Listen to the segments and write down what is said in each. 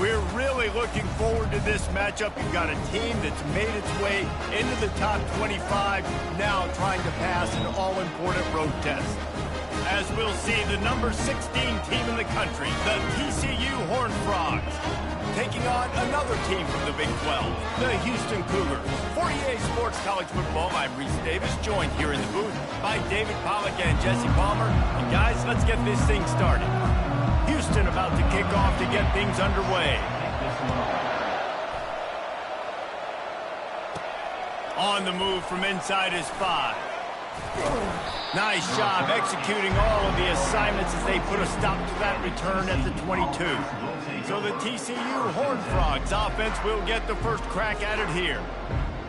We're really looking forward to this matchup. You've got a team that's made its way into the top 25, now trying to pass an all-important road test. As we'll see, the number 16 team in the country, the TCU Horned Frogs, taking on another team from the Big 12, the Houston Cougars. For EA Sports College Football, I'm Reese Davis, joined here in the booth by David Pollack and Jesse Palmer. And guys, let's get this thing started. Houston about to kick off to get things underway. On the move from inside his 5. Nice job executing all of the assignments as they put a stop to that return at the 22. So the TCU Horned Frogs offense will get the first crack at it here.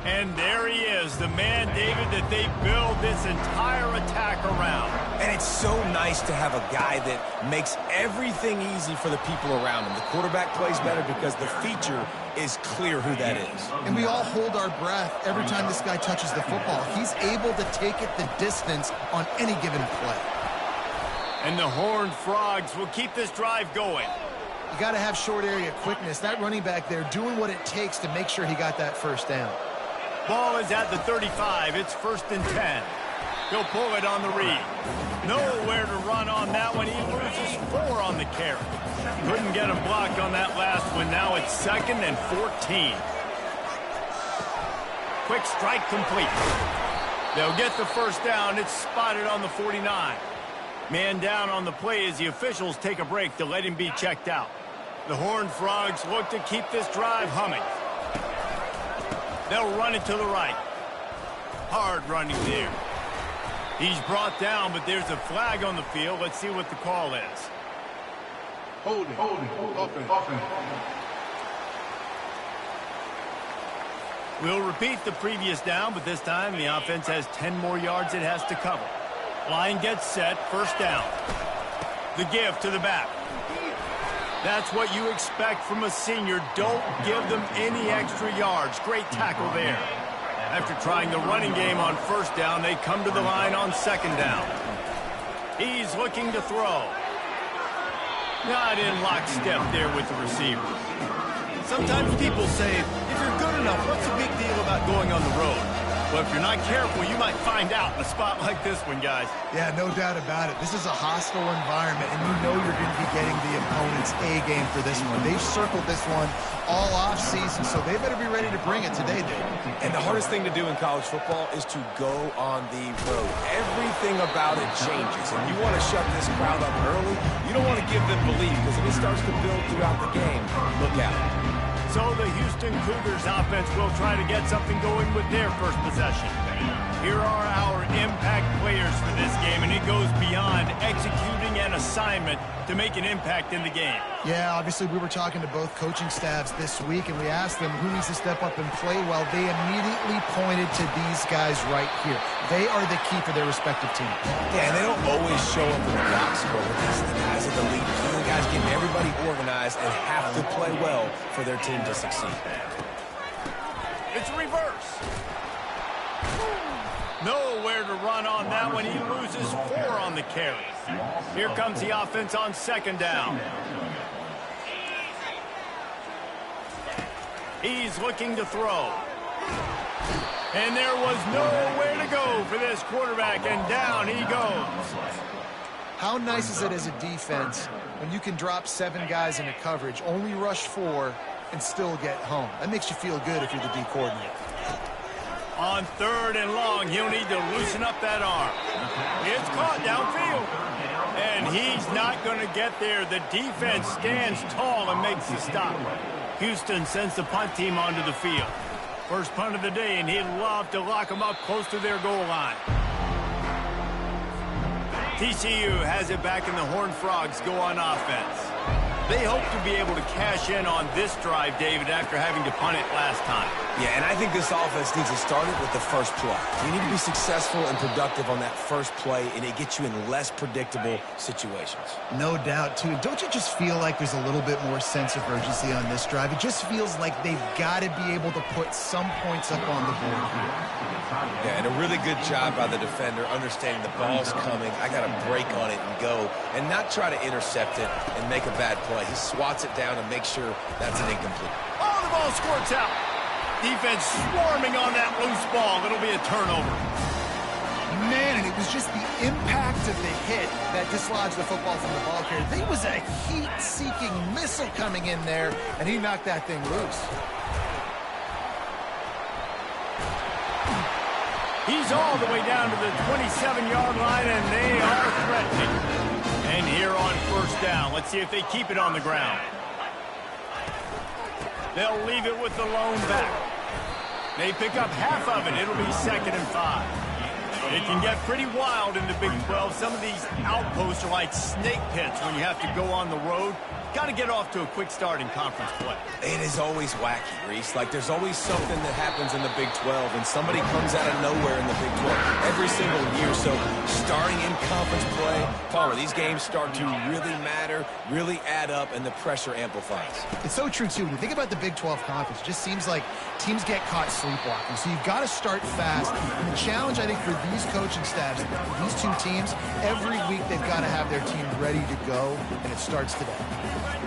And there he is, the man, David, that they build this entire attack around. And it's so nice to have a guy that makes everything easy for the people around him. The quarterback plays better because the feature is clear who that is. And we all hold our breath every time this guy touches the football. He's able to take it the distance on any given play. And the Horned Frogs will keep this drive going. You got to have short area quickness. That running back there doing what it takes to make sure he got that first down. Ball is at the 35. It's 1st and 10. He'll pull it on the read. Nowhere to run on that one. He loses 4 on the carry. Couldn't get him blocked on that last one. Now it's 2nd and 14. Quick strike complete. They'll get the first down. It's spotted on the 49. Man down on the play as the officials take a break to let him be checked out. The Horned Frogs look to keep this drive humming. They'll run it to the right. Hard running there. He's brought down, but there's a flag on the field. Let's see what the call is. Holding. Offense. We'll repeat the previous down, but this time the offense has 10 more yards it has to cover. Line gets set, first down. The give to the back. That's what you expect from a senior. Don't give them any extra yards. Great tackle there. After trying the running game on first down, they come to the line on 2nd down. He's looking to throw. Not in lockstep there with the receiver. Sometimes people say, if you're good enough, what's the big deal about going on the road? Well, if you're not careful, you might find out in a spot like this one, guys. Yeah, no doubt about it. This is a hostile environment, and you know you're going to be getting the opponent's A game for this one. They've circled this one all offseason, so they better be ready to bring it today, dude. And the hardest thing to do in college football is to go on the road. Everything about it changes, and you want to shut this crowd up early. You don't want to give them belief, because if it starts to build throughout the game, look out. So the Houston Cougars offense will try to get something going with their first possession. Here are our impact players for this game, and it goes beyond executing an assignment to make an impact in the game. Yeah, obviously we were talking to both coaching staffs this week, and we asked them who needs to step up and play well. They immediately pointed to these guys right here. They are the key for their respective teams. Yeah, and they don't always show up in the box score, but these are the guys at the leaders. These are the guys getting everybody organized and have to play well for their team to succeed. It's reverse. Nowhere to run on that one. He loses 4 on the carry. Here comes the offense on 2nd down. He's looking to throw. And there was nowhere to go for this quarterback, and down he goes. How nice is it as a defense when you can drop 7 guys into coverage, only rush 4, and still get home? That makes you feel good if you're the D coordinator. On 3rd and long, he'll need to loosen up that arm. It's caught downfield. And he's not going to get there. The defense stands tall and makes the stop. Houston sends the punt team onto the field. First punt of the day, and he'd love to lock them up close to their goal line. TCU has it back, and the Horned Frogs go on offense. They hope to be able to cash in on this drive, David, after having to punt it last time. Yeah, and I think this offense needs to start it with the first play. You need to be successful and productive on that first play, and it gets you in less predictable situations. No doubt, too. Don't you just feel like there's a little bit more sense of urgency on this drive? It just feels like they've got to be able to put some points up on the board here. Yeah, and a really good job by the defender understanding the ball's coming. I got to break on it and go, and not try to intercept it and make a bad play play. He swats it down and makes sure that's an incomplete. Oh, the ball squirts out. Defense swarming on that loose ball. It'll be a turnover. Man, and it was just the impact of the hit that dislodged the football from the ball carrier. There was a heat-seeking missile coming in there, and he knocked that thing loose. He's all the way down to the 27-yard line, and they are threatening. And here on first down, let's see if they keep it on the ground. They'll leave it with the lone back. They pick up half of it. It'll be 2nd and 5. It can get pretty wild in the Big 12. Some of these outposts are like snake pits when you have to go on the road. Got to get off to a quick start in conference play. It is always wacky, Reese. Like, there's always something that happens in the Big 12, and somebody comes out of nowhere in the Big 12 every single year. So, starting in conference play, Palmer, these games start to really matter, really add up, and the pressure amplifies. It's so true, too. When you think about the Big 12 conference, it just seems like teams get caught sleepwalking. So, you've got to start fast. And the challenge, I think, for these coaching staffs, these two teams, every week they've got to have their team ready to go, and it starts today.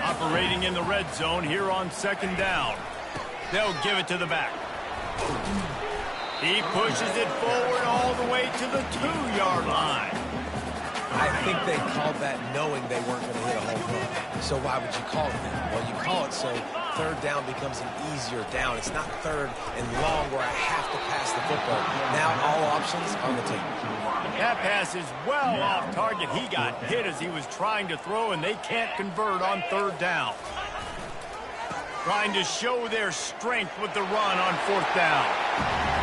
Operating in the red zone here on 2nd down. They'll give it to the back. He pushes it forward all the way to the 2-yard line. I think they called that knowing they weren't going to hit a home run. So why would you call it that? Well, you call it so 3rd down becomes an easier down. It's not 3rd and long where I have to pass the football. Now all options on the table. That pass is well off target. He got hit as he was trying to throw, and they can't convert on 3rd down. Trying to show their strength with the run on 4th down.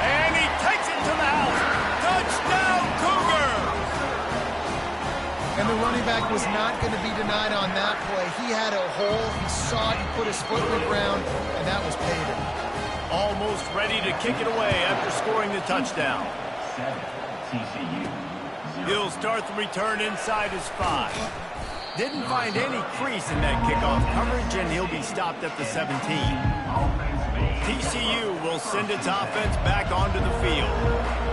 And he takes it to the house. Touchdown, Cougar! And the running back was not going to be denied on that play. He had a hole. He saw it. He put his foot in the ground, and that was payday. Almost ready to kick it away after scoring the touchdown. TCU. He'll start the return inside his 5. Didn't find any crease in that kickoff coverage, and he'll be stopped at the 17. TCU will send its offense back onto the field.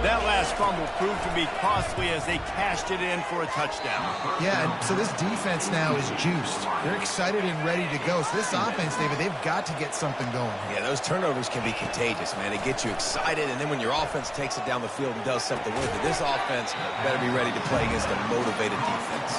That last fumble proved to be costly as they cashed it in for a touchdown. Yeah, so this defense now is juiced. They're excited and ready to go. So this offense, David, they've got to get something going. Yeah, those turnovers can be contagious, man. It gets you excited, and then when your offense takes it down the field and does something with it, this offense better be ready to play against a motivated defense.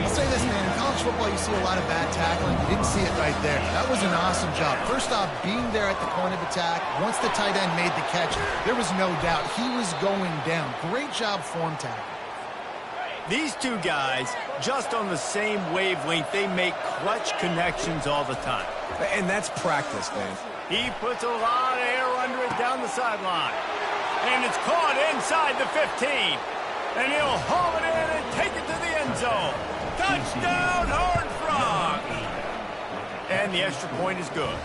I'll say this, man. In college football, you see a lot of bad tackling. You didn't see it right there. That was an awesome job. First off, being there at the point of attack. Once the tight end made the catch, there was no doubt he was going down. Great job form tackle. These two guys, just on the same wavelength, they make clutch connections all the time. And that's practice, man. He puts a lot of air under it down the sideline. And it's caught inside the 15. And he'll haul it in and take it to the end zone. Touchdown, Horned Frog! And the extra point is good.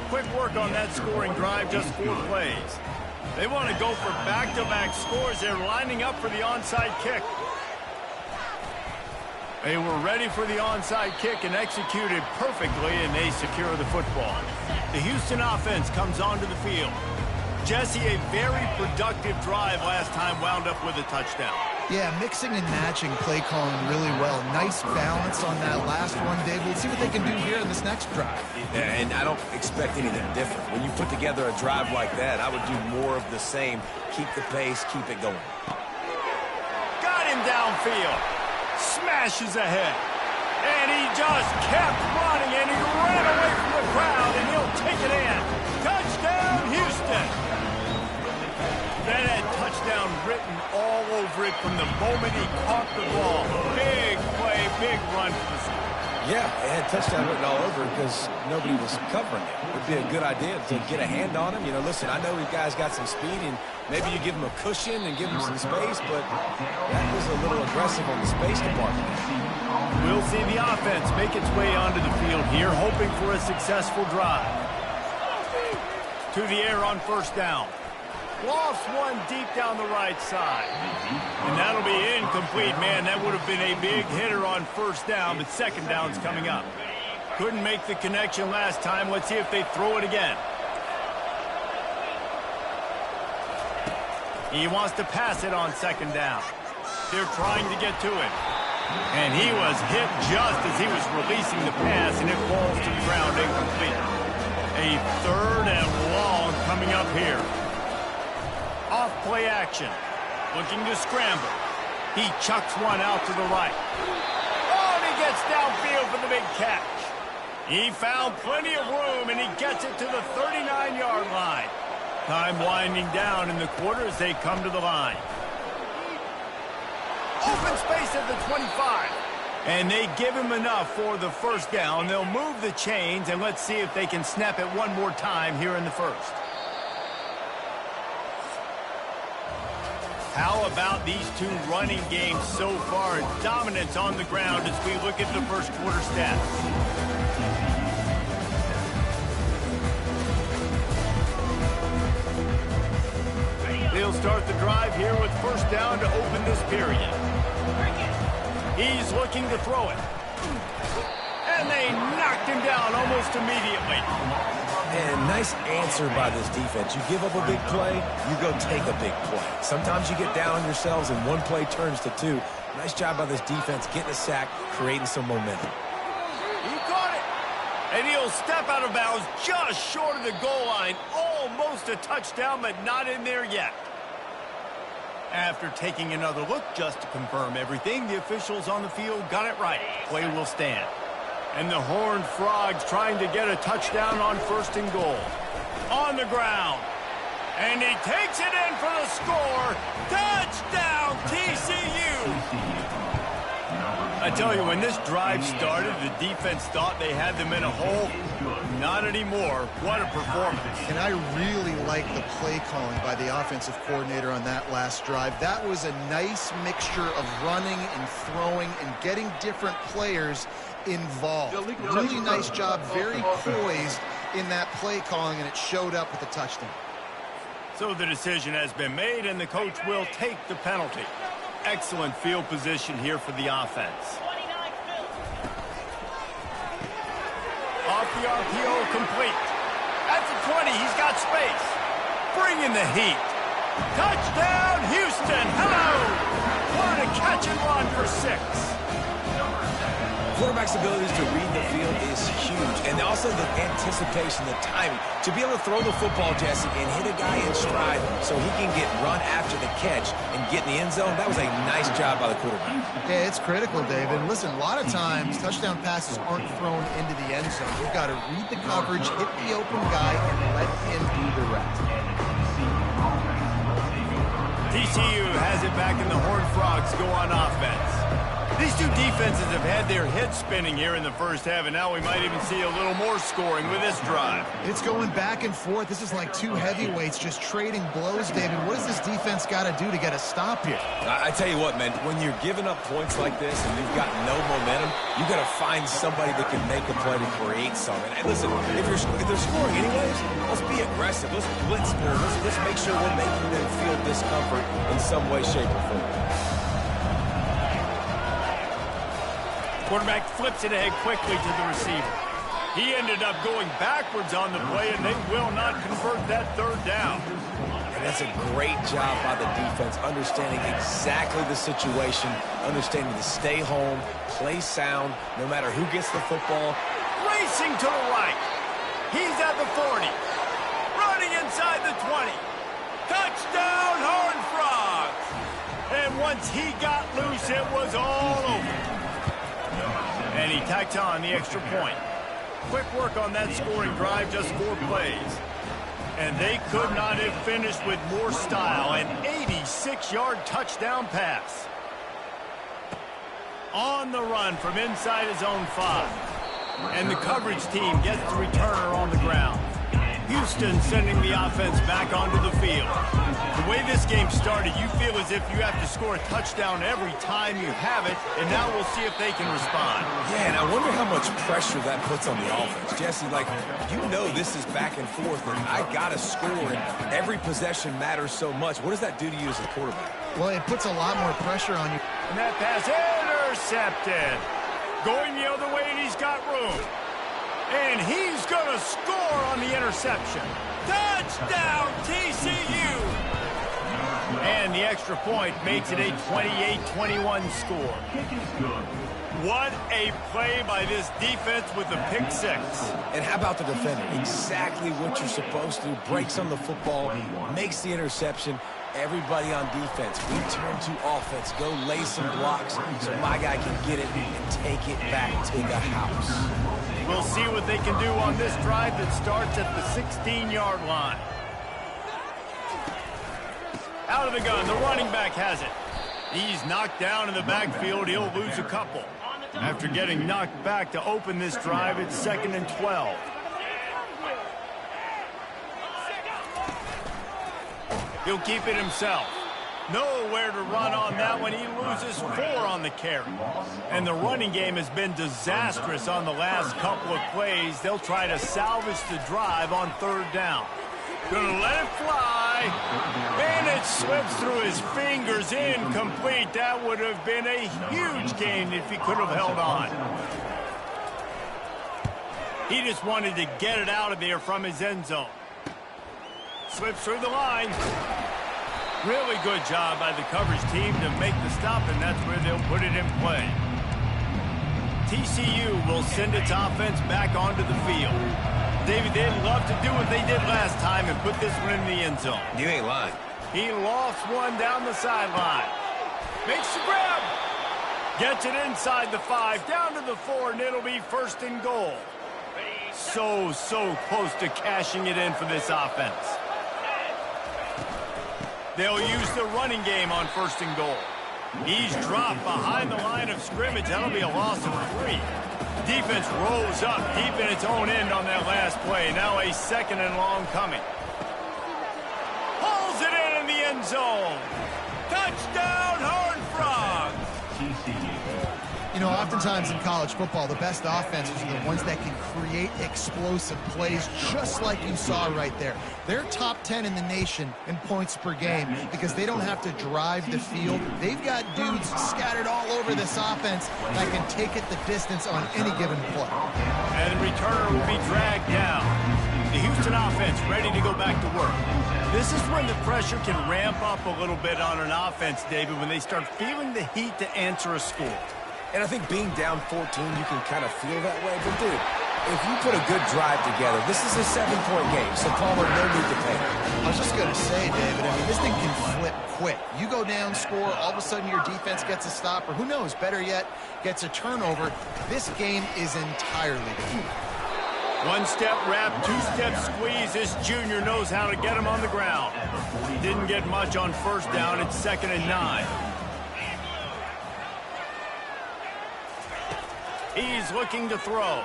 Quick work on that scoring drive, just 4 plays. They want to go for back-to-back scores. They're lining up for the onside kick. They were ready for the onside kick and executed perfectly, and they secure the football. The Houston offense comes onto the field. Jesse, a very productive drive last time, wound up with a touchdown. Yeah, mixing and matching play calling really well. Nice balance on that last one, David. Let's see what they can do here in this next drive. Yeah, and I don't expect anything different. When you put together a drive like that, I would do more of the same. Keep the pace, keep it going. Got him downfield. Smashes ahead. And he just kept running, and he ran away from the crowd, and he'll take it in. Touchdown, Houston. That had touchdown written all over it from the moment he caught the ball. Big play, big run for the score. Yeah, it had touchdown written all over because nobody was covering it. It would be a good idea to get a hand on him. You know, listen, I know these guys got some speed, and maybe you give him a cushion and give him some space, but that was a little aggressive on the space department. We'll see the offense make its way onto the field here, hoping for a successful drive. To the air on first down. Lost one deep down the right side. And that'll be incomplete. Man, that would have been a big hitter on first down, but second down's coming up. Couldn't make the connection last time. Let's see if they throw it again. He wants to pass it on second down. They're trying to get to it. And he was hit just as he was releasing the pass, and it falls to the ground incomplete. A 3rd and long coming up here. Off play action. Looking to scramble. He chucks one out to the right. Oh, and he gets downfield for the big catch. He found plenty of room, and he gets it to the 39-yard line. Time winding down in the quarter as they come to the line. Open space at the 25. And they give him enough for the first down. They'll move the chains, and let's see if they can snap it one more time here in the first. How about these two running games so far? Dominance on the ground as we look at the first quarter stats. They'll start the drive here with first down to open this period. He's looking to throw it. And they knocked him down almost immediately. And nice answer by this defense. You give up a big play, you go take a big play. Sometimes you get down on yourselves and one play turns to two. Nice job by this defense getting a sack, creating some momentum. He caught it. And he'll step out of bounds just short of the goal line. Almost a touchdown, but not in there yet. After taking another look just to confirm everything, the officials on the field got it right. Play will stand. And the Horned Frogs trying to get a touchdown on 1st and goal. On the ground. And he takes it in for the score. Touchdown, TCU! I tell you, when this drive started, the defense thought they had them in a hole. Not anymore. What a performance. And I really like the play calling by the offensive coordinator on that last drive. That was a nice mixture of running and throwing and getting different players involved. Really nice job, very poised in that play calling, and it showed up with the touchdown. So the decision has been made, and the coach will take the penalty. Excellent field position here for the offense. Off the RPO, complete. At the 20, he's got space. Bringing the heat. Touchdown, Houston. Hello. What a catch and run for 6. Quarterback's abilities to read the field is huge. And also the anticipation, the timing. To be able to throw the football, Jesse, and hit a guy in stride so he can get run after the catch and get in the end zone, that was a nice job by the quarterback. Yeah, it's critical, David. Listen, a lot of times touchdown passes aren't thrown into the end zone. You've got to read the coverage, hit the open guy, and let him do the rest. TCU has it back, and the Horned Frogs go on offense. These two defenses have had their heads spinning here in the first half, and now we might even see a little more scoring with this drive. It's going back and forth. This is like two heavyweights just trading blows, David. What does this defense got to do to get a stop here? I tell you what, man, when you're giving up points like this and you've got no momentum, you got to find somebody that can make a play to create something. And listen, if they're scoring anyways, let's be aggressive. Let's blitz more. Let's make sure we're making them feel discomfort in some way, shape, or form. Quarterback flips it ahead quickly to the receiver. He ended up going backwards on the play, and they will not convert that 3rd down. And that's a great job by the defense, understanding exactly the situation, understanding to stay home, play sound, no matter who gets the football. Racing to the right. He's at the 40. Running inside the 20. Touchdown, Horned Frogs. And once he got loose, it was all over. And he tacked on the extra point. Quick work on that scoring drive, just 4 plays. And they could not have finished with more style. An 86-yard touchdown pass. On the run from inside his own 5. And the coverage team gets the returner on the ground. Houston sending the offense back onto the field. The way this game started, you feel as if you have to score a touchdown every time you have it, and now we'll see if they can respond. Yeah, and I wonder how much pressure that puts on the offense. Jesse, like, you know this is back and forth, and I got to score, and every possession matters so much. What does that do to you as a quarterback? Well, it puts a lot more pressure on you. And that pass intercepted. Going the other way, and he's got room. And he's going to score on the interception. Touchdown, TCU! And the extra point makes it a 28-21 score. What a play by this defense with the pick six. And how about the defender? Exactly what you're supposed to do. Breaks on the football, makes the interception. Everybody on defense, we turn to offense. Go lay some blocks so my guy can get it and take it back to the house. We'll see what they can do on this drive that starts at the 16-yard line. Out of the gun, the running back has it. He's knocked down in the backfield. He'll lose a couple. After getting knocked back to open this drive, it's 2nd and 12. He'll keep it himself. Nowhere to run on that one. He loses 4 on the carry. And the running game has been disastrous on the last couple of plays. They'll try to salvage the drive on 3rd down. Gonna let it fly. And it slips through his fingers. Incomplete. That would have been a huge gain if he could have held on. He just wanted to get it out of there from his end zone. Slips through the line. Really good job by the coverage team to make the stop, and that's where they'll put it in play. TCU will send its offense back onto the field. David, they'd love to do what they did last time and put this one in the end zone. You ain't lying. He lofts one down the sideline. Makes the grab. Gets it inside the 5, down to the 4, and it'll be 1st and goal. So close to cashing it in for this offense. They'll use the running game on 1st and goal. He's dropped behind the line of scrimmage. That'll be a loss of 3. Defense rolls up deep in its own end on that last play. Now a 2nd and long coming. Pulls it in the end zone. Touchdown, Horned Frogs! You know, oftentimes in college football, the best offenses are the ones that can create explosive plays, just like you saw right there. They're top 10 in the nation in points per game because they don't have to drive the field. They've got dudes scattered all over this offense that can take it the distance on any given play. And the returner will be dragged down. The Houston offense ready to go back to work. This is when the pressure can ramp up a little bit on an offense, David, when they start feeling the heat to answer a score. And I think being down 14, you can kind of feel that way. But, dude, if you put a good drive together, this is a 7-point game, so Palmer, no need to panic. I was just going to say, David, I mean, this thing can flip quick. You go down, score, all of a sudden your defense gets a stop, or who knows, better yet, gets a turnover. This game is entirely different. 1-step wrap, 2-step squeeze. This junior knows how to get him on the ground. Didn't get much on 1st down. It's 2nd and 9. He's looking to throw.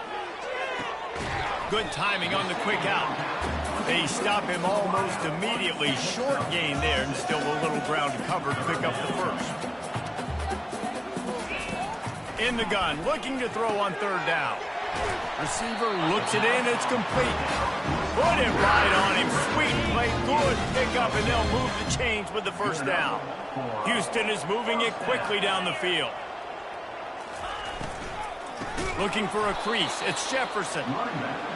Good timing on the quick out. They stop him almost immediately. Short gain there, and still a little ground to cover to pick up the 1st. In the gun, looking to throw on 3rd down. Receiver looks it in, it's complete. Put it right on him. Sweet play, good pickup, and they'll move the chains with the 1st down. Houston is moving it quickly down the field. Looking for a crease. It's Jefferson.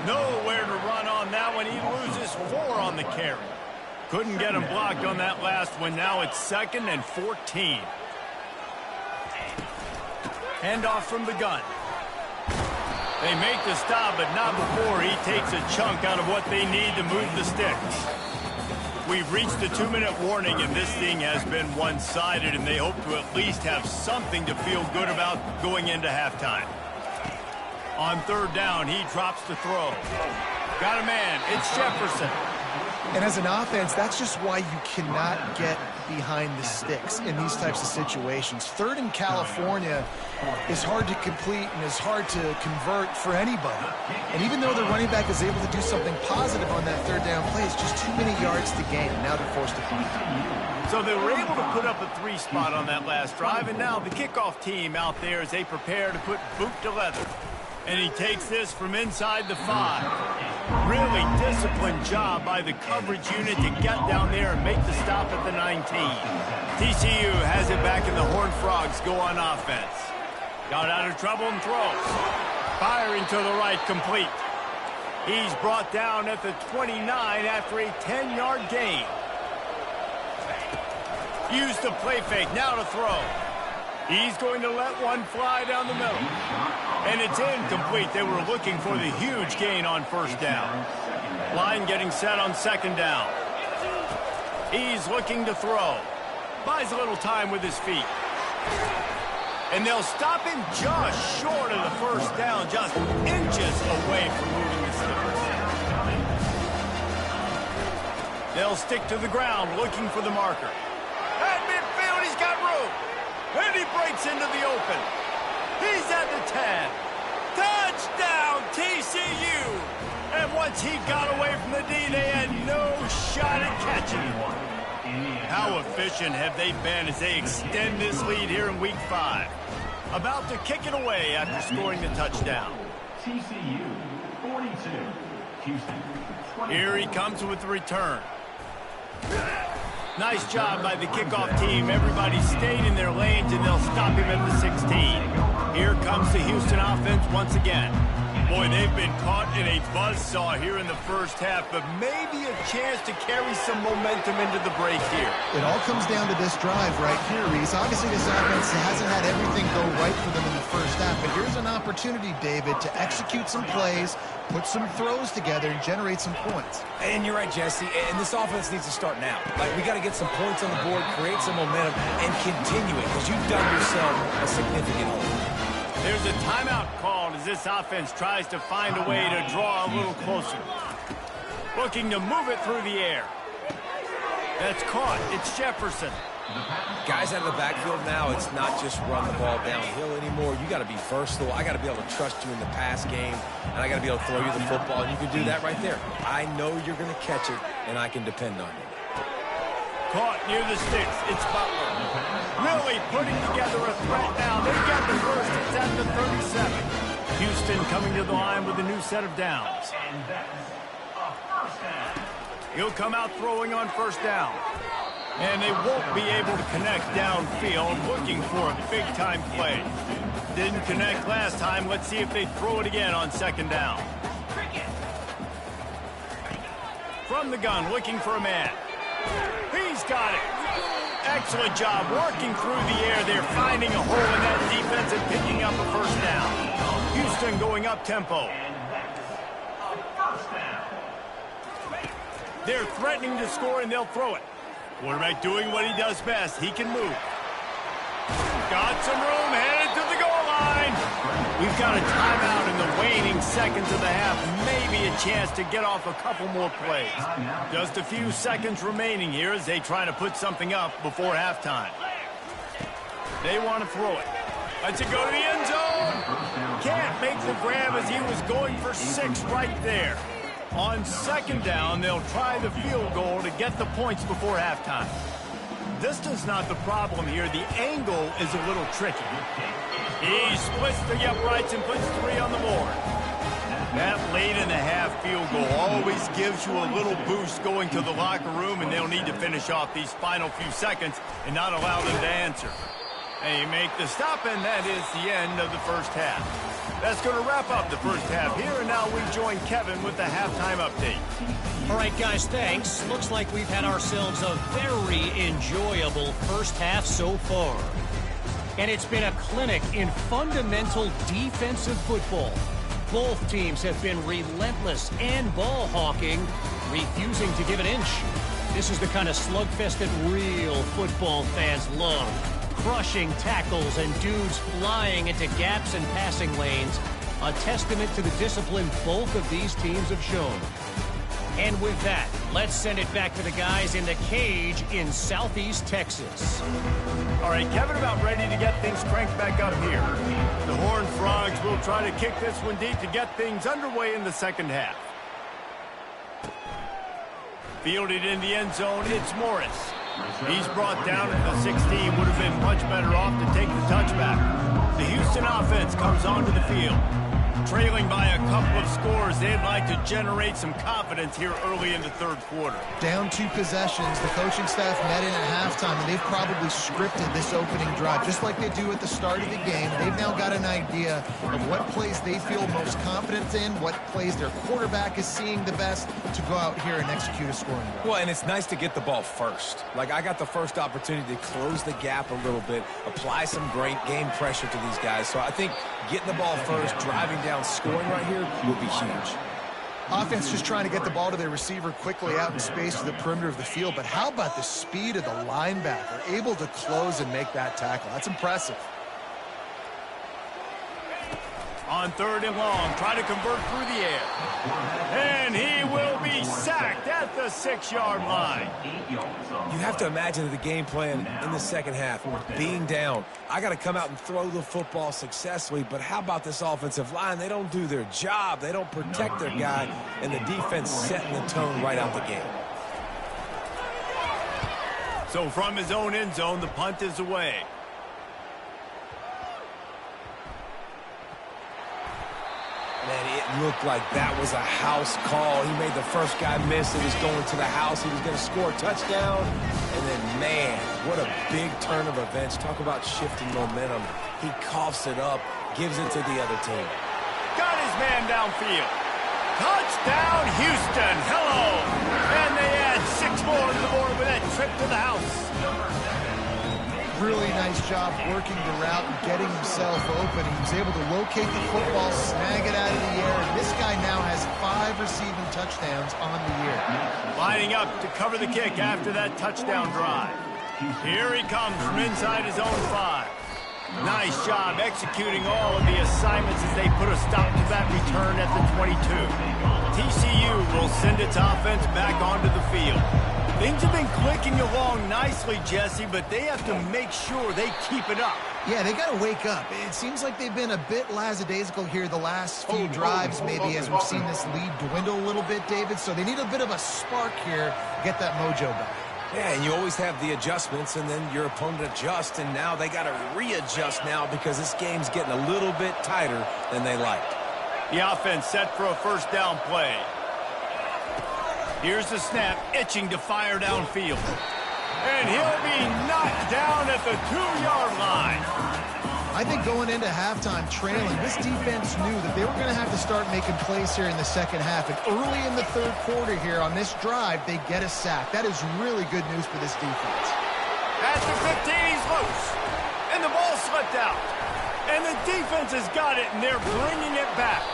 Nowhere to run on that one. He loses 4 on the carry. Couldn't get him blocked on that last one. Now it's 2nd and 14. Handoff from the gun. They make the stop, but not before he takes a chunk out of what they need to move the sticks. We've reached the 2-minute warning, and this thing has been one-sided, and they hope to at least have something to feel good about going into halftime. On 3rd down, he drops to throw. Got a man. It's Jefferson. And as an offense, that's just why you cannot get behind the sticks in these types of situations. 3rd in California is hard to complete and is hard to convert for anybody. And even though the running back is able to do something positive on that 3rd down play, it's just too many yards to gain. Now they're forced to punt. So they were able to put up a 3 spot on that last drive, and now the kickoff team out there as they prepare to put boot to leather. And he takes this from inside the 5. Really disciplined job by the coverage unit to get down there and make the stop at the 19. TCU has it back, and the Horned Frogs go on offense. Got out of trouble and throws. Firing to the right, complete. He's brought down at the 29 after a 10-yard gain. Use the play fake, now to throw. He's going to let one fly down the middle. And it's incomplete. They were looking for the huge gain on first down. Line getting set on second down. He's looking to throw. Buys a little time with his feet. And they'll stop him just short of the first down, just inches away from moving the sticks. They'll stick to the ground looking for the marker. At midfield, he's got room. And he breaks into the open. He's at the 10. Touchdown, TCU! And once he got away from the D, they had no shot at catching him. How efficient have they been as they extend this lead here in Week 5? About to kick it away after scoring the touchdown. TCU 42, Houston 20. Here he comes with the return. Nice job by the kickoff team. Everybody stayed in their lanes, and they'll stop him at the 16. Here comes the Houston offense once again. Boy, they've been caught in a buzzsaw here in the first half, but maybe a chance to carry some momentum into the break here. It all comes down to this drive right here, Reese. Obviously, this offense hasn't had everything go right for them in the first half, but here's an opportunity, David, to execute some plays, put some throws together, and generate some points. And you're right, Jesse, and this offense needs to start now. Like, we got to get some points on the board, create some momentum, and continue it, because you've done yourself a significant hole. There's a timeout called as this offense tries to find a way to draw a little closer. Looking to move it through the air. That's caught. It's Jefferson. Guys out of the backfield now, it's not just run the ball downhill anymore. You got to be versatile. I got to be able to trust you in the pass game, and I got to be able to throw you the football, and you can do that right there. I know you're going to catch it, and I can depend on you. Caught near the sticks. It's Butler. Really putting together a threat now. They've got the first. It's at the 37. Houston coming to the line with a new set of downs. And that's a first down. He'll come out throwing on first down. And they won't be able to connect downfield, looking for a big-time play. Didn't connect last time. Let's see if they throw it again on second down. From the gun, looking for a man. He's got it. Excellent job working through the air. They're finding a hole in that defense and picking up a first down. Houston going up tempo. They're threatening to score, and they'll throw it. Quarterback doing what he does best. He can move. Got some room, headed to the goal line. We've got a timeout in the waning seconds of the half. Maybe a chance to get off a couple more plays. Just a few seconds remaining here as they try to put something up before halftime. They want to throw it. Let's it go to the end zone. Can't make the grab as he was going for 6 right there. On second down, they'll try the field goal to get the points before halftime. Distance not the problem here. The angle is a little tricky. He splits the uprights and puts 3 on the board. That late in the half field goal always gives you a little boost going to the locker room, and they'll need to finish off these final few seconds and not allow them to answer. They make the stop, and that is the end of the first half. That's going to wrap up the first half here, and now we join Kevin with the halftime update. All right, guys, thanks. Looks like we've had ourselves a very enjoyable first half so far. And it's been a clinic in fundamental defensive football. Both teams have been relentless and ball hawking, refusing to give an inch. This is the kind of slugfest that real football fans love. Crushing tackles and dudes flying into gaps and passing lanes. A testament to the discipline both of these teams have shown. And with that, let's send it back to the guys in the cage in Southeast Texas. All right, Kevin, about ready to get things cranked back up here. The Horned Frogs will try to kick this one deep to get things underway in the second half. Fielded in the end zone, it's Morris. He's brought down at the 16. Would have been much better off to take the touchback. The Houston offense comes onto the field. Trailing by a couple of scores, they'd like to generate some confidence here early in the third quarter. Down 2 possessions, the coaching staff met in at halftime, and they've probably scripted this opening drive, just like they do at the start of the game. They've now got an idea of what plays they feel most confident in, what plays their quarterback is seeing the best to go out here and execute a scoring drive. Well, and it's nice to get the ball first. Like, I got the first opportunity to close the gap a little bit, apply some great game pressure to these guys. So I think getting the ball first, driving down, scoring right here would be huge. Offense just trying to get the ball to their receiver quickly out in space to the perimeter of the field. But how about the speed of the linebacker, able to close and make that tackle? That's impressive. On 3rd and long, try to convert through the air. And he will be sacked at the 6-yard line. You have to imagine the game plan in the second half, being down. I got to come out and throw the football successfully, but how about this offensive line? They don't do their job. They don't protect their guy, and the defense setting the tone right out the game. So from his own end zone, the punt is away. Man, it looked like that was a house call. He made the first guy miss. It was going to the house. He was going to score a touchdown. And then, man, what a big turn of events. Talk about shifting momentum. He coughs it up, gives it to the other team. Got his man downfield. Touchdown, Houston. Hello. And they add 6 more to the board with that trip to the house. Really nice job working the route and getting himself open. He was able to locate the football, snag it out of the air, and this guy now has 5 receiving touchdowns on the year. Lining up to cover the kick after that touchdown drive. Here he comes from inside his own 5. Nice job executing all of the assignments as they put a stop to that return at the 22. TCU will send its offense back onto the field. Things have been clicking along nicely, Jesse, but they have to make sure they keep it up. Yeah, they got to wake up. It seems like they've been a bit lackadaisical here the last few drives, maybe, as we've seen this lead dwindle a little bit, David. So they need a bit of a spark here, get that mojo back. Yeah, and you always have the adjustments, and then your opponent adjusts, and now they got to readjust now because this game's getting a little bit tighter than they liked. The offense set for a first down play. Here's the snap, itching to fire downfield. And he'll be knocked down at the 2-yard line. I think going into halftime trailing, this defense knew that they were going to have to start making plays here in the second half. And early in the third quarter here on this drive, they get a sack. That is really good news for this defense. At the 15, he's loose. And the ball slipped out. And the defense has got it, and they're bringing it back.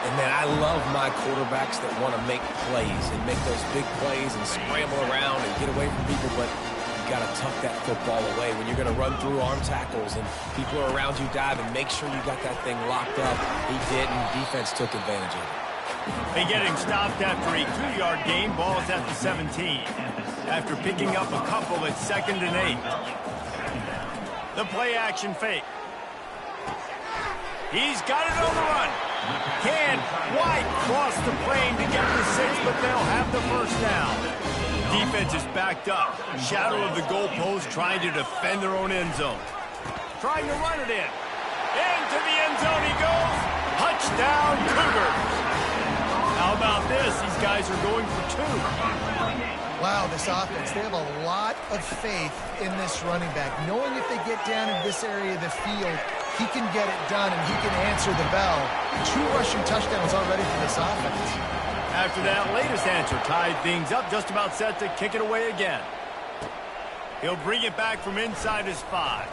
And, man, I love my quarterbacks that want to make plays and make those big plays and scramble around and get away from people, but you got to tuck that football away when you're going to run through arm tackles and people are around you diving. Make sure you got that thing locked up. He did, and defense took advantage of it. They get him stopped after a 2-yard gain. Ball is at the 17. After picking up a couple at 2nd and 8. The play action fake. He's got it on the run. Can White cross the plane to get the 6, but they'll have the first down. Defense is backed up. Shadow of the goalpost trying to defend their own end zone. Trying to run it in. Into the end zone he goes. Touchdown, Cougars. How about this? These guys are going for 2. Wow, this offense, they have a lot of faith in this running back. Knowing if they get down in this area of the field, he can get it done and he can answer the bell. 2 rushing touchdowns already for this offense. After that latest answer, tied things up, just about set to kick it away again. He'll bring it back from inside his 5.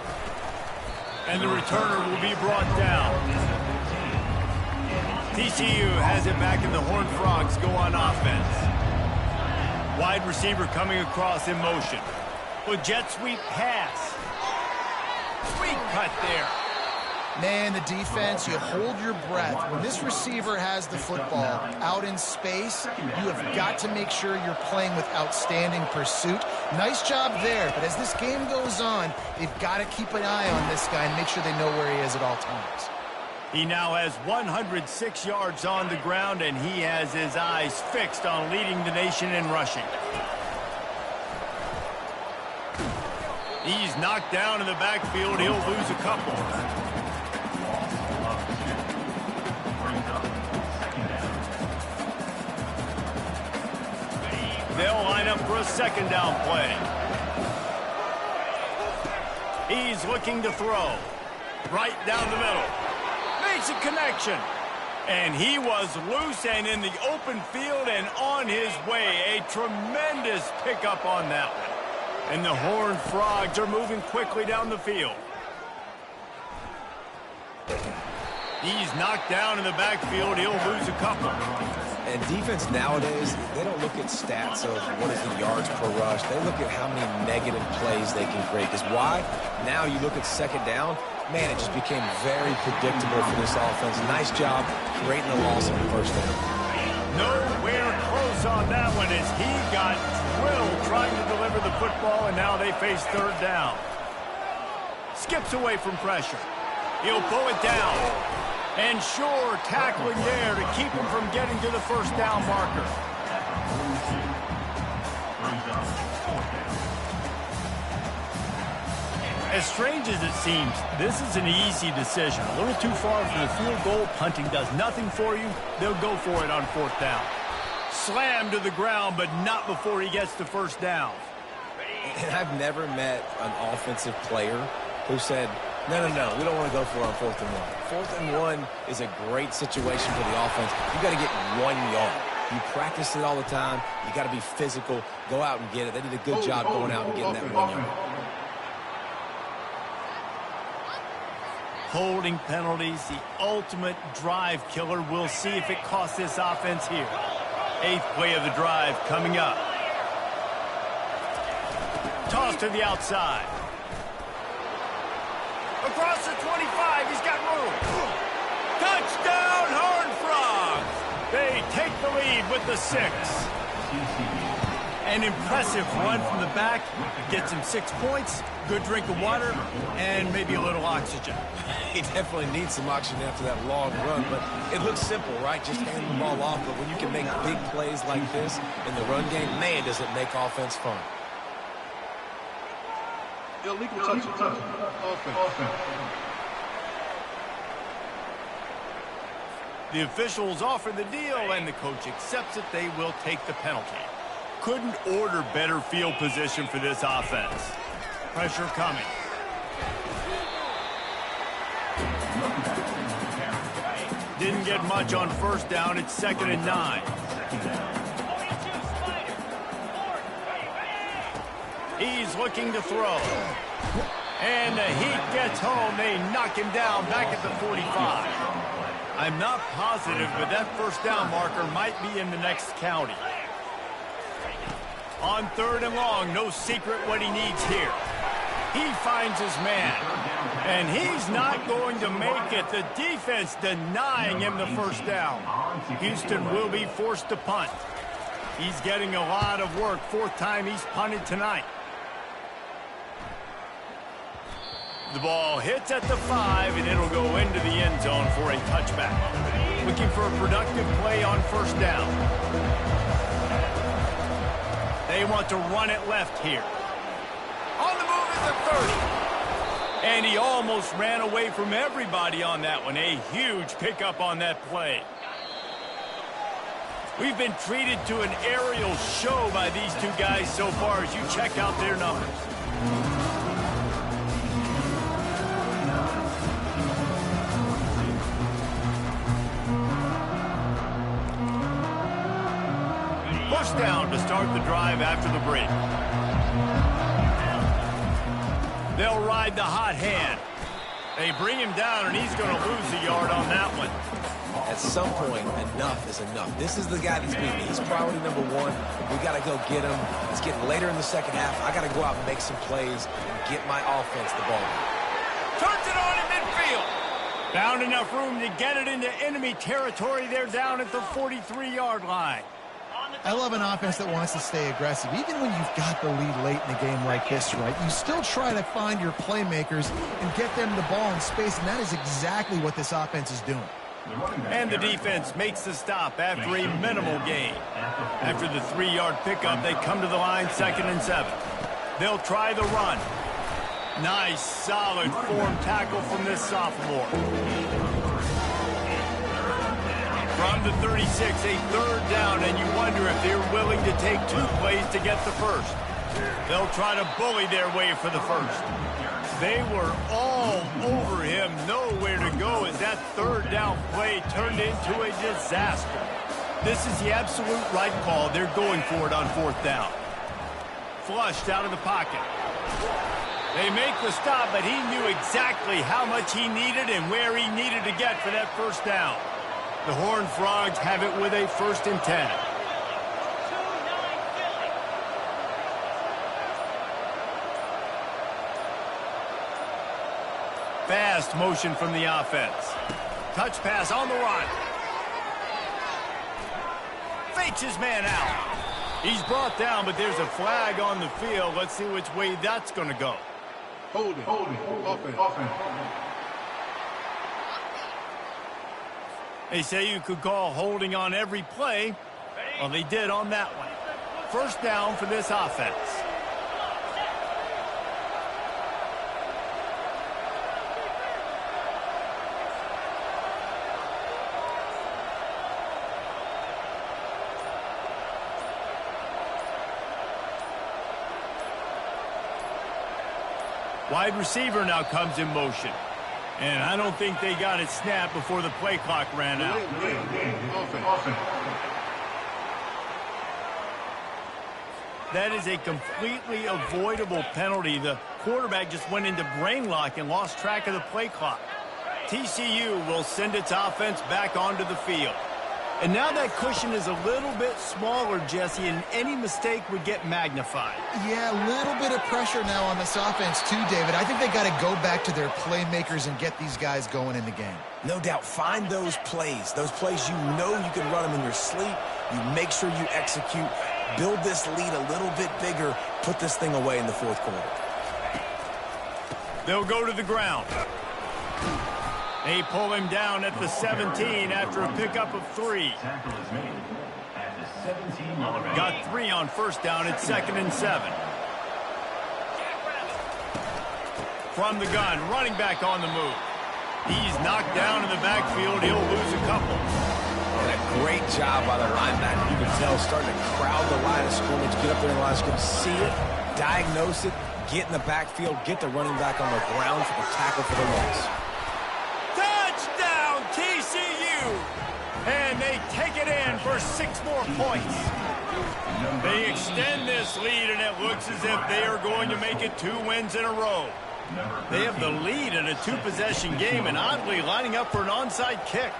And the returner will be brought down. TCU has it back and the Horned Frogs go on offense. Wide receiver coming across in motion. With jet sweep pass. Sweep cut there. Man, the defense, you hold your breath. When this receiver has the football out in space, you have got to make sure you're playing with outstanding pursuit. Nice job there, but as this game goes on, they've got to keep an eye on this guy and make sure they know where he is at all times. He now has 106 yards on the ground, and he has his eyes fixed on leading the nation in rushing. He's knocked down in the backfield. He'll lose a couple. They'll line up for a second down play. He's looking to throw. Right down the middle. Makes a connection. And he was loose and in the open field and on his way. A tremendous pickup on that one. And the Horned Frogs are moving quickly down the field. He's knocked down in the backfield. He'll lose a couple. And defense nowadays, they don't look at stats of what is the yards per rush. They look at how many negative plays they can create. Because why? Now you look at second down, man, it just became very predictable for this offense. Nice job creating the loss on the first down. Nowhere close on that one as he got drilled trying to deliver the football, and now they face third down. Skips away from pressure. He'll pull it down. And sure, tackling there to keep him from getting to the first down marker. As strange as it seems, this is an easy decision. A little too far for the field goal. Punting does nothing for you. They'll go for it on fourth down. Slammed to the ground, but not before he gets the first down. And I've never met an offensive player who said, no, we don't want to go for it on 4th and 1. 4th and 1 is a great situation for the offense. You got to get 1 yard. You practice it all the time. You got to be physical. Go out and get it. They did a good job going out and getting that 1 yard. Holding penalties, the ultimate drive killer. We'll see if it costs this offense here. 8th play of the drive coming up. Toss to the outside. Across the 25, he's got room. Touchdown, Horned Frogs. They take the lead with the 6. An impressive run from the back. Gets him 6 points, good drink of water, and maybe a little oxygen. He definitely needs some oxygen after that long run, but it looks simple, right? Just hand the ball off, but when you can make big plays like this in the run game, man, does it make offense fun. Illegal touch. Offense. The officials offer the deal, and the coach accepts it. They will take the penalty. Couldn't order better field position for this offense. Pressure coming. Didn't get much on first down. It's 2nd and 9. He's looking to throw. And the heat gets home. They knock him down back at the 45. I'm not positive, but that first down marker might be in the next county. On 3rd and long, no secret what he needs here. He finds his man. And he's not going to make it. The defense denying him the first down. Houston will be forced to punt. He's getting a lot of work. 4th time he's punted tonight. The ball hits at the 5, and it'll go into the end zone for a touchback. Looking for a productive play on first down. They want to run it left here. On the move at the 30. And he almost ran away from everybody on that one. A huge pickup on that play. We've been treated to an aerial show by these two guys so far as you check out their numbers. Push down to start the drive after the break. They'll ride the hot hand. They bring him down, and he's going to lose a yard on that one. At some point, enough is enough. This is the guy that's beating me. He's priority number 1. We got to go get him. It's getting later in the second half. I got to go out and make some plays and get my offense the ball. Turns it on in midfield. Found enough room to get it into enemy territory. They're down at the 43-yard line. I love an offense that wants to stay aggressive. Even when you've got the lead late in a game like this, right, you still try to find your playmakers and get them the ball in space, and that is exactly what this offense is doing. And the defense makes the stop after a minimal gain. After the 3-yard pickup, they come to the line 2nd and 7. They'll try the run. Nice, solid form tackle from this sophomore. From the 36, a third down, and you wonder if they're willing to take 2 plays to get the first. They'll try to bully their way for the first. They were all over him, nowhere to go as that third down play turned into a disaster. This is the absolute right call. They're going for it on 4th down. Flushed out of the pocket. They make the stop, but he knew exactly how much he needed and where he needed to get for that first down. The Horned Frogs have it with a 1st and 10. Fast motion from the offense. Touch pass on the run. Fakes his man out. He's brought down, but there's a flag on the field. Let's see which way that's going to go. Holding. Offense. They say you could call holding on every play. Well, they did on that one. First down for this offense. Wide receiver now comes in motion. And I don't think they got it snapped before the play clock ran out. That is a completely avoidable penalty. The quarterback just went into brain lock and lost track of the play clock. TCU will send its offense back onto the field. And now that cushion is a little bit smaller, Jesse, and any mistake would get magnified. Yeah, a little bit of pressure now on this offense too, David. I think they got to go back to their playmakers and get these guys going in the game. No doubt. Find those plays you know you can run them in your sleep. You make sure you execute. Build this lead a little bit bigger. Put this thing away in the 4th quarter. They'll go to the ground. They pull him down at the 17 after a pickup of 3. Tackle is made at the 17-yard line. Got 3 on first down at 2nd and 7. From the gun, running back on the move. He's knocked down in the backfield. He'll lose a couple. And a great job by the linebacker. You can tell starting to crowd the line of scrimmage, get up there in the line of scrimmage, see it, diagnose it, get in the backfield, get the running back on the ground for the tackle for the loss. Touchdown, TCU! And they take it in for 6 more points. They extend this lead, and it looks as if they are going to make it 2 wins in a row. They have the lead in a 2-possession game and oddly lining up for an onside kick.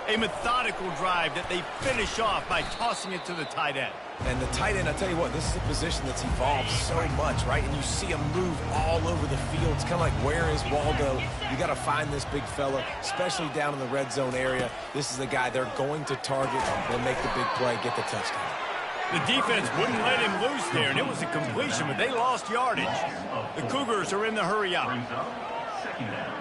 A methodical drive that they finish off by tossing it to the tight end. And the tight end, I tell you what, this is a position that's evolved so much, right? And you see him move all over the field. It's kind of like, where is Waldo? You got to find this big fella, especially down in the red zone area. This is the guy they're going to target and make the big play, get the touchdown. The defense wouldn't let him loose there, and it was a completion, but they lost yardage. The Cougars are in the hurry up. Second down.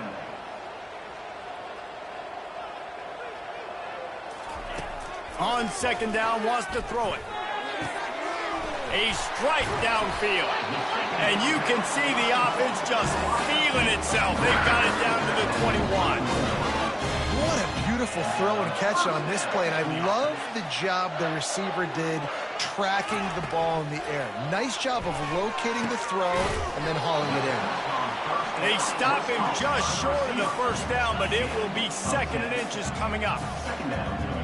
On 2nd down, wants to throw it. A strike downfield. And you can see the offense just feeling itself. They've got it down to the 21. What a beautiful throw and catch on this play. And I love the job the receiver did tracking the ball in the air. Nice job of locating the throw and then hauling it in. They stop him just short of the first down, but it will be 2nd and inches coming up. Second down.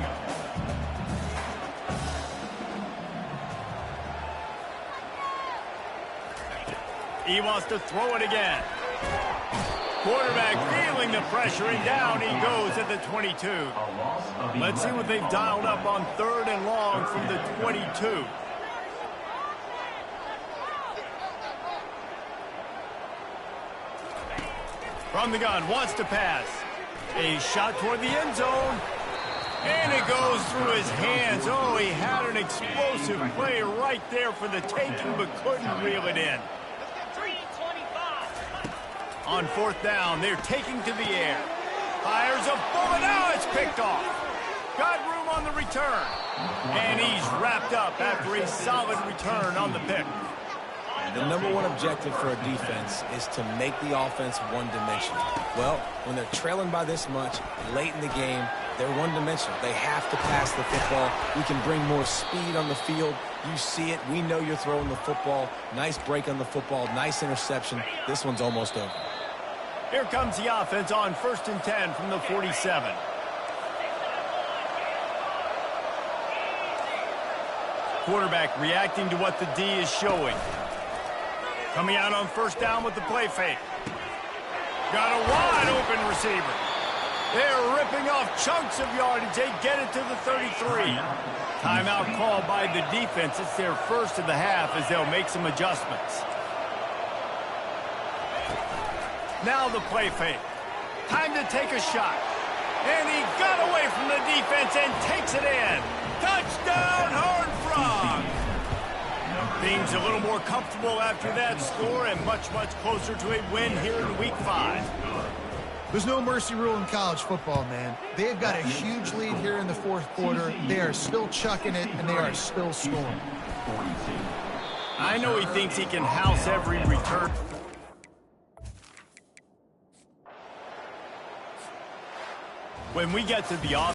He wants to throw it again. Quarterback feeling the pressure, and down he goes at the 22. Let's see what they've dialed up on 3rd and long from the 22. From the gun, wants to pass. A shot toward the end zone. And it goes through his hands. Oh, he had an explosive play right there for the taking, but couldn't reel it in. On 4th down, they're taking to the air. Fires a bullet. Now it's picked off. Got room on the return. And he's wrapped up after a solid return on the pick. The number one objective for a defense is to make the offense one-dimensional. Well, when they're trailing by this much late in the game, they're one-dimensional. They have to pass the football. We can bring more speed on the field. You see it. We know you're throwing the football. Nice break on the football. Nice interception. This one's almost over. Here comes the offense on 1st and 10 from the 47. Quarterback reacting to what the D is showing. Coming out on 1st down with the play fake. Got a wide open receiver. They're ripping off chunks of yardage. They get it to the 33. Timeout called by the defense. It's their first of the half as they'll make some adjustments. Now the play fake. Time to take a shot. And he got away from the defense and takes it in. Touchdown, Horned Frog! Things a little more comfortable after that score and much, much closer to a win here in Week 5. There's no mercy rule in college football, man. They've got a huge lead here in the 4th quarter. They are still chucking it, and they are still scoring. I know he thinks he can house every return. When we get to the offense,